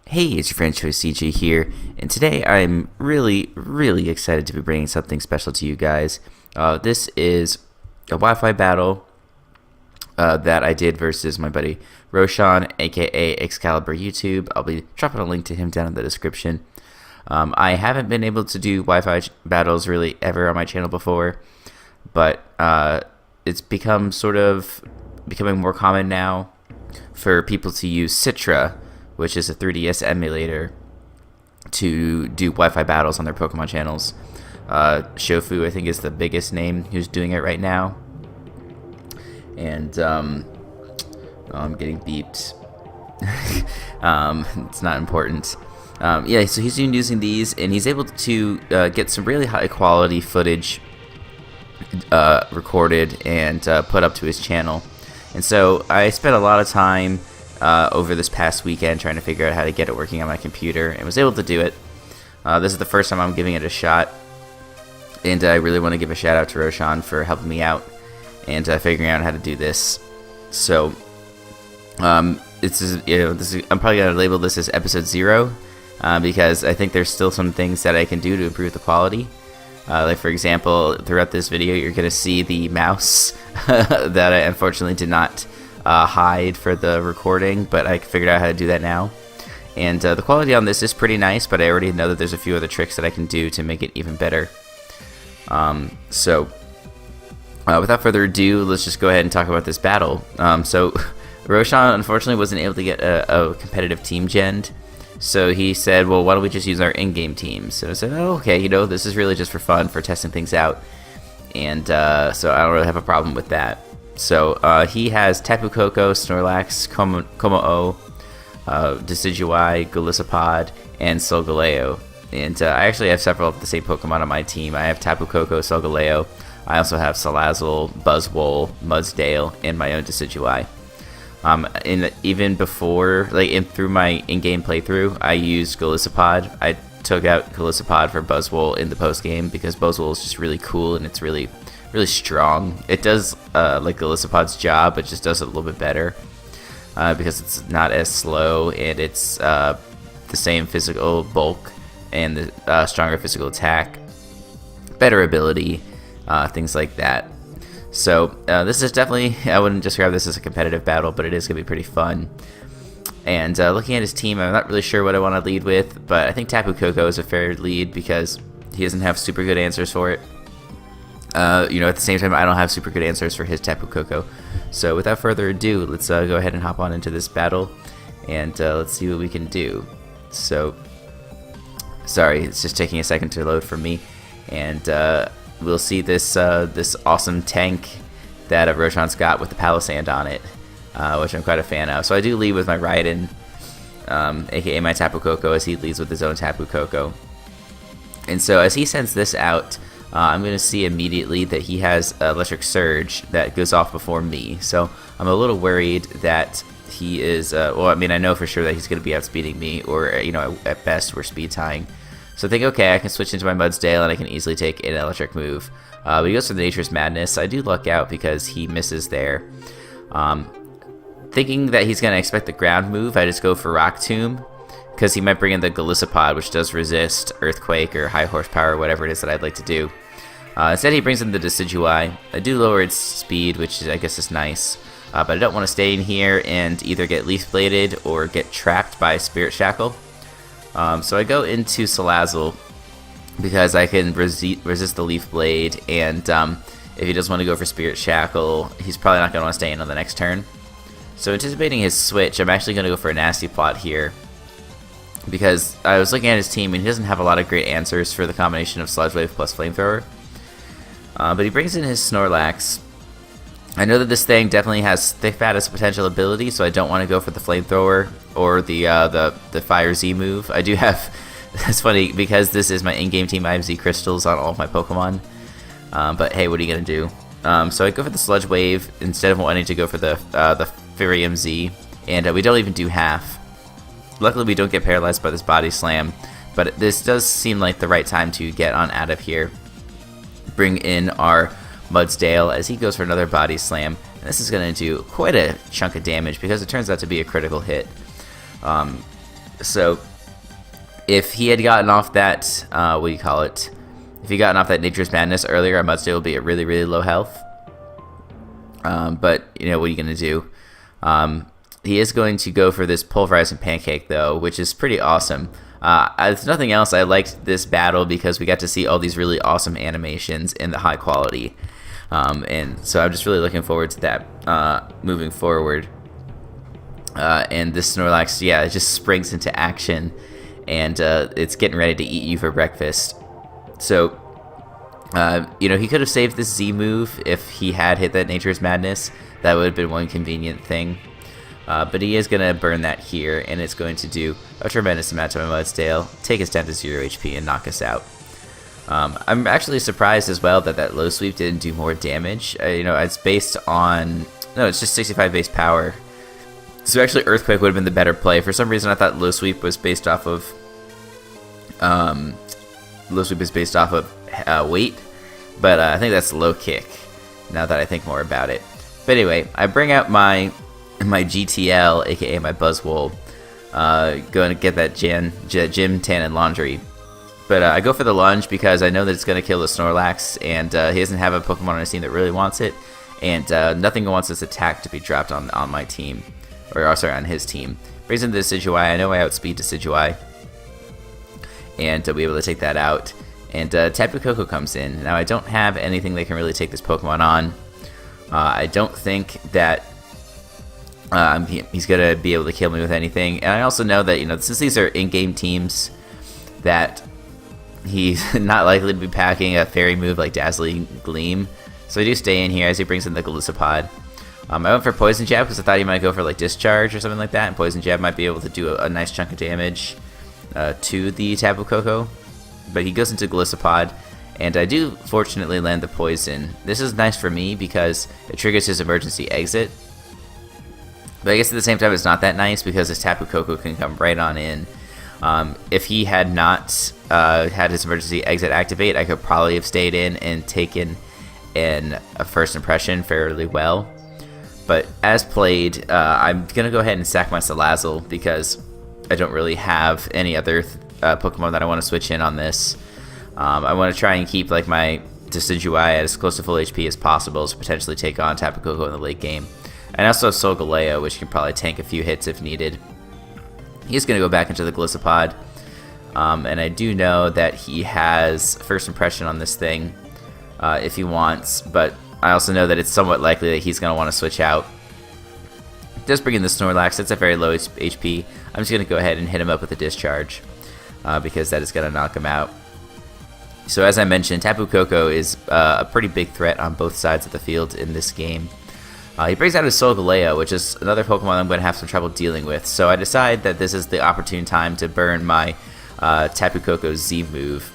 Hey, it's your friend Choice CJ here, and today I'm really excited to be bringing something special to you guys. This is a Wi-Fi battle that I did versus my buddy Roshan, aka ExkaliburYT. I'll be dropping a link to him down in the description. I haven't been able to do Wi-Fi battles really ever on my channel before, but it's become sort of becoming more common now for people to use Citra, which is a 3DS emulator, to do Wi-Fi battles on their Pokemon channels. Shofu, I think, is the biggest name who's doing it right now. And I'm getting beeped. It's not important. Yeah, so he's been using these, and he's able to get some really high quality footage recorded and put up to his channel. And so I spent a lot of time over this past weekend trying to figure out how to get it working on my computer, and was able to do it. This is the first time I'm giving it a shot, and I really want to give a shout out to Roshan for helping me out and figuring out how to do this. So I'm probably gonna label this as episode 0 because I think there's still some things that I can do to improve the quality. Like, for example, throughout this video you're gonna see the mouse that I unfortunately did not hide for the recording, but I figured out how to do that now. And the quality on this is pretty nice, but I already know that there's a few other tricks that I can do to make it even better. Without further ado, let's just go ahead and talk about this battle. So Roshan unfortunately wasn't able to get a competitive team gen, so he said, well, why don't we just use our in-game teams? So I said, oh, okay, this is really just for fun, for testing things out, and so I don't really have a problem with that. So he has Tapu Koko, Snorlax, Como-O, Decidueye, Golisopod, and Solgaleo. And I actually have several of the same Pokemon on my team. I have Tapu Koko, Solgaleo. I also have Salazzle, Buzzwole, Mudsdale, and my own Decidueye. Even before, through my in-game playthrough, I used Golisopod. I took out Golisopod for Buzzwole in the post-game because Buzzwole is just really cool and it's really strong. It does like Golisopod's job, but just does it a little bit better because it's not as slow, and it's the same physical bulk and the stronger physical attack, better ability, things like that. So this is definitely, I wouldn't describe this as a competitive battle, but it is going to be pretty fun. And looking at his team, I'm not really sure what I want to lead with, but I think Tapu Koko is a fair lead because he doesn't have super good answers for it. At the same time, I don't have super good answers for his Tapu Koko. So without further ado, let's go ahead and hop on into this battle, and let's see what we can do. So, sorry, it's just taking a second to load for me, and we'll see this this awesome tank that Roshan's got with the Palisand on it, which I'm quite a fan of. So I do lead with my Raiden, aka my Tapu Koko, as he leads with his own Tapu Koko. And so as he sends this out, I'm going to see immediately that he has Electric Surge that goes off before me. So I'm a little worried that he is, I know for sure that he's going to be outspeeding me, or, at best we're speed tying. So I think, okay, I can switch into my Mudsdale and I can easily take an electric move. But he goes for the Nature's Madness. I do luck out because he misses there. Thinking that he's going to expect the ground move, I just go for Rock Tomb, because he might bring in the Golisopod, which does resist Earthquake or High Horsepower, or whatever it is that I'd like to do. Instead, he brings in the Decidueye. I do lower its speed, which I guess is nice, but I don't want to stay in here and either get Leaf Bladed or get trapped by Spirit Shackle. So I go into Salazzle because I can resist the Leaf Blade, and if he does want to go for Spirit Shackle, he's probably not going to want to stay in on the next turn. So anticipating his switch, I'm actually going to go for a Nasty Plot here, because I was looking at his team and he doesn't have a lot of great answers for the combination of Sludge Wave plus Flamethrower. But he brings in his Snorlax. I know that this thing definitely has Thick Fat as a potential ability, so I don't want to go for the Flamethrower or the Fire Z move. I do have, that's funny, because this is my in-game team, I have Z Crystals on all of my Pokemon. But hey, what are you going to do? So I go for the Sludge Wave instead of wanting to go for the Firium Z, and we don't even do half. Luckily, we don't get paralyzed by this Body Slam, but this does seem like the right time to get on out of here. Bring in our Mudsdale as he goes for another Body Slam, and this is going to do quite a chunk of damage because it turns out to be a critical hit. So if he had gotten off that, what do you call it? If he gotten off that Nature's Madness earlier, I must say it would be at really, really low health. But, you know, what are you going to do? He is going to go for this Pulverizing Pancake, though, which is pretty awesome. If nothing else, I liked this battle because we got to see all these really awesome animations in the high quality. And so I'm just really looking forward to that moving forward. And this Snorlax, yeah, it just springs into action, and it's getting ready to eat you for breakfast. So, you know, he could have saved this Z move if he had hit that Nature's Madness. That would have been one convenient thing. But he is going to burn that here, and it's going to do a tremendous amount to my Mudsdale, take us down to 0 HP, and knock us out. I'm actually surprised as well that low sweep didn't do more damage. You know, it's based on... No, it's just 65 base power. So actually Earthquake would have been the better play. For some reason I thought low sweep was based off of... weight. But I think that's low kick, now that I think more about it. But anyway, I bring out my GTL, aka my Buzzwole, going to get that Gym, Tan, and Laundry. But I go for the lunge because I know that it's going to kill the Snorlax, and he doesn't have a Pokemon on his team that really wants it, and nothing wants this attack to be dropped on my team, or sorry, on his team. Brings in the Decidueye. I know I outspeed Decidueye, and we'll be able to take that out. And Tapu Koko comes in. Now I don't have anything that can really take this Pokemon on. I don't think that he's going to be able to kill me with anything. And I also know that, you know, since these are in-game teams, that he's not likely to be packing a fairy move like Dazzling Gleam. So I do stay in here as he brings in the Golisopod. I went for Poison Jab because I thought he might go for like Discharge or something like that, and Poison Jab might be able to do a nice chunk of damage to the Tapu Koko. But he goes into Golisopod, and I do fortunately land the Poison. This is nice for me because it triggers his emergency exit. But I guess at the same time it's not that nice because his Tapu Koko can come right on in. If he had not had his emergency exit activate, I could probably have stayed in and taken in a first impression fairly well. But as played, I'm going to go ahead and sack my Salazzle because I don't really have any other Pokemon that I want to switch in on this. I want to try and keep like my Decidueye at as close to full HP as possible to potentially take on Tapu Koko in the late game. And I also have Solgaleo, which can probably tank a few hits if needed. He's going to go back into the Golisopod. And I do know that he has first impression on this thing if he wants, but I also know that it's somewhat likely that he's going to want to switch out. Does bring in the Snorlax. It's a very low HP. I'm just going to go ahead and hit him up with a Discharge because that is going to knock him out. So as I mentioned, Tapu Koko is a pretty big threat on both sides of the field in this game. He brings out his Solgaleo, which is another Pokemon I'm going to have some trouble dealing with. So I decide that this is the opportune time to burn my Tapu Koko's Z move.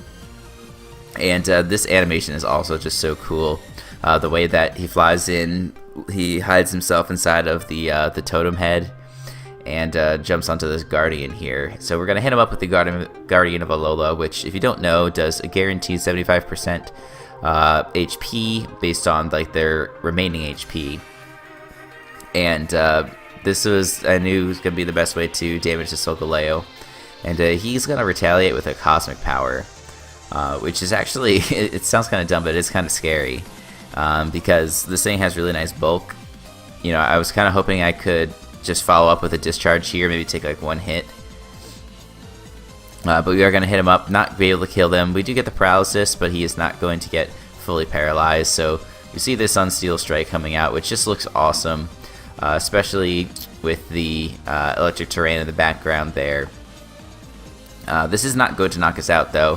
And this animation is also just so cool. The way that he flies in, he hides himself inside of the totem head and jumps onto this Guardian here. So we're going to hit him up with the Guardian of Alola, which, if you don't know, does a guaranteed 75% HP based on like their remaining HP. And this was, I knew, was going to be the best way to damage the Solgaleo. And he's going to retaliate with a Cosmic Power, which is actually, it sounds kind of dumb, but it's kind of scary. Because this thing has really nice bulk. You know, I was kind of hoping I could just follow up with a Discharge here, maybe take like one hit. But we are going to hit him up, not be able to kill them. We do get the Paralysis, but he is not going to get fully paralyzed. So you see this on Steel Strike coming out, which just looks awesome. Especially with the electric terrain in the background there. This is not going to knock us out though,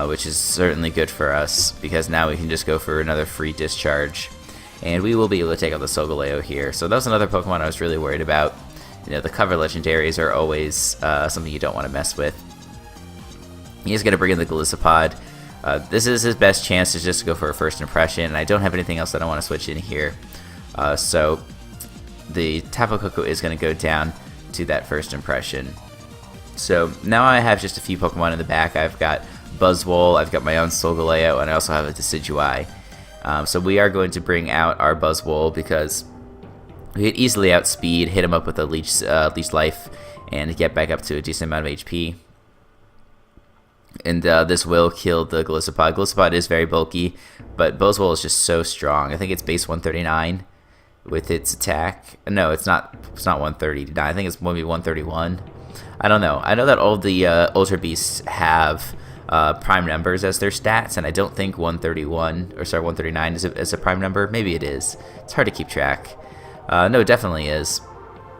which is certainly good for us because now we can just go for another free Discharge, and we will be able to take out the Solgaleo here. So that was another Pokemon I was really worried about. You know, the cover legendaries are always something you don't want to mess with. He's going to bring in the Golisopod. This is his best chance to just go for a first impression, and I don't have anything else that I want to switch in here. So the Tapu Koko is going to go down to that first impression. So now I have just a few Pokemon in the back. I've got Buzzwole, I've got my own Solgaleo, and I also have a Decidueye. So we are going to bring out our Buzzwole because we could easily outspeed, hit him up with a Leech Life, and get back up to a decent amount of HP. And this will kill the Golisopod. Golisopod is very bulky, but Boswell is just so strong. I think it's base 139 with its attack. No, it's not 139. I think it's maybe 131. I don't know. I know that all the Ultra Beasts have prime numbers as their stats, and I don't think 139 is a prime number. Maybe it is. It's hard to keep track. No, it definitely is.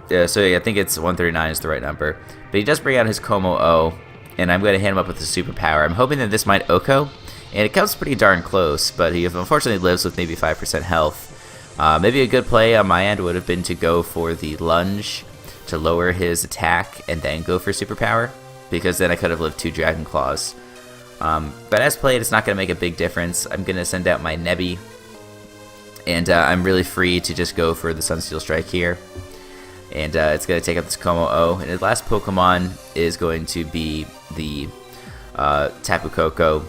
So yeah, I think it's 139 is the right number. But he does bring out his Como O, and I'm going to hit him up with a superpower. I'm hoping that this might Oko, and it comes pretty darn close, but he unfortunately lives with maybe 5% health. Maybe a good play on my end would have been to go for the lunge to lower his attack and then go for superpower, because then I could have lived 2 Dragon Claws. But as played, it's not going to make a big difference. I'm going to send out my Nebby, and I'm really free to just go for the Sunsteel Strike here. And it's going to take up this Como O, and his last Pokemon is going to be the Tapu Koko.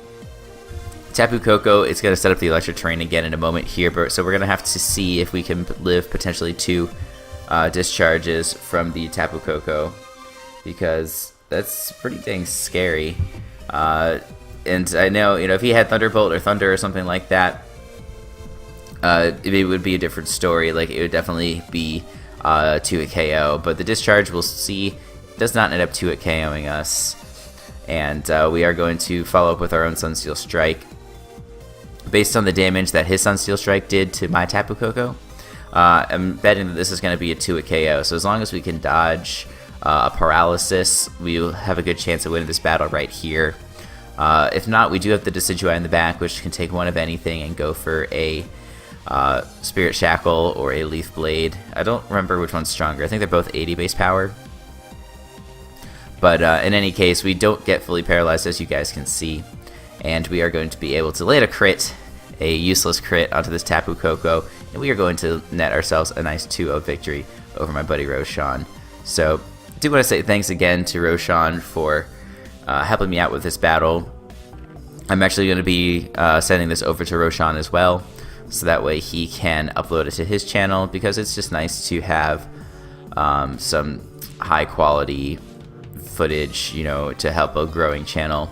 Tapu Koko is going to set up the Electric Terrain again in a moment here, but so we're going to have to see if we can live potentially 2 discharges from the Tapu Koko, because that's pretty dang scary. And I know, if he had Thunderbolt or Thunder or something like that, it would be a different story. Like, it would definitely be to a KO, but the discharge, we'll see, does not end up to it KOing us. And we are going to follow up with our own Sunsteel Strike. Based on the damage that his Sunsteel Strike did to my Tapu Koko, I'm betting that this is going to be a 2-hit KO. So as long as we can dodge a paralysis, we'll have a good chance of winning this battle right here. If not, we do have the Decidueye in the back, which can take one of anything and go for a Spirit Shackle or a Leaf Blade. I don't remember which one's stronger. I think they're both 80 base power. But in any case, we don't get fully paralyzed, as you guys can see. And we are going to be able to land a crit, a useless crit, onto this Tapu Koko. And we are going to net ourselves a nice 2-0 victory over my buddy Roshan. So, I do want to say thanks again to Roshan for helping me out with this battle. I'm actually going to be sending this over to Roshan as well, so that way he can upload it to his channel, because it's just nice to have some high quality footage, to help a growing channel.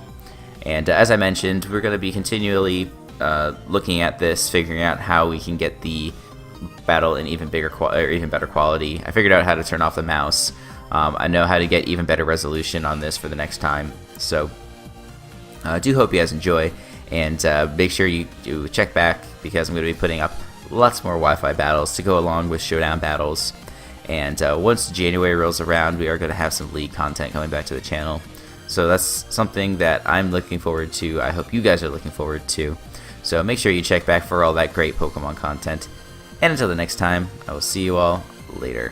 And as I mentioned, we're going to be continually looking at this, figuring out how we can get the battle in even better quality. I figured out how to turn off the mouse. I know how to get even better resolution on this for the next time. So I do hope you guys enjoy, and make sure you do check back, because I'm going to be putting up lots more Wi-Fi battles to go along with Showdown battles. And once January rolls around, we are going to have some League content coming back to the channel. So that's something that I'm looking forward to. I hope you guys are looking forward to. So make sure you check back for all that great Pokemon content. And until the next time, I will see you all later.